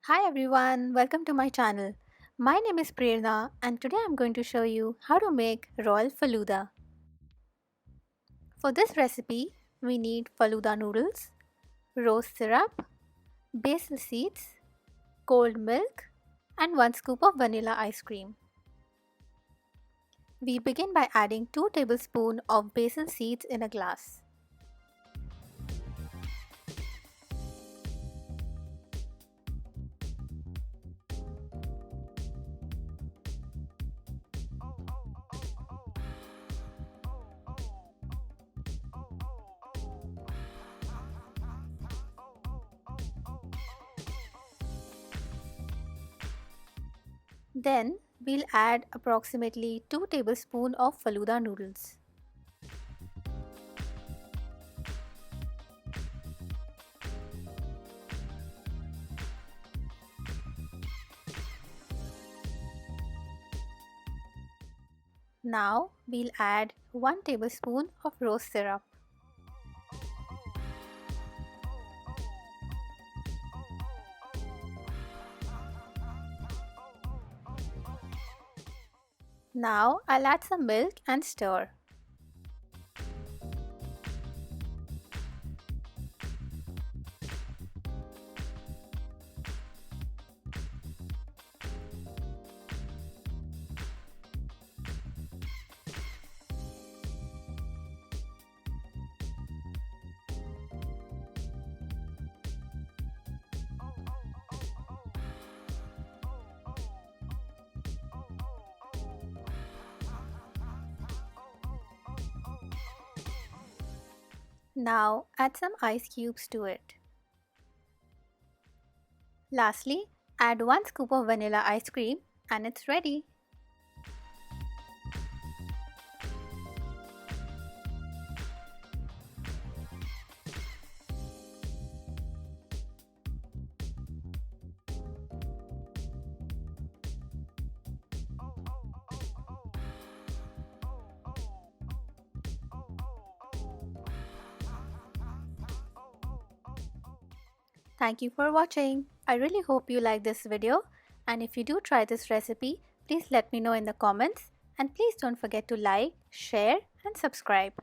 Hi everyone, welcome to my channel. My name is Prerna and today I'm going to show you how to make royal Falooda. For this recipe, we need Falooda noodles, rose syrup, basil seeds, cold milk and 1 scoop of vanilla ice cream. We begin by adding 2 tablespoons of basil seeds in a glass. Then we'll add approximately 2 tablespoons of Falooda noodles. Now we'll add 1 tablespoon of rose syrup. Now I'll add some milk and stir. Now add some ice cubes to it. Lastly, add 1 scoop of vanilla ice cream and it's ready. Thank you for watching. I really hope you like this video, and if you do try this recipe, please let me know in the comments and please don't forget to like, share and subscribe.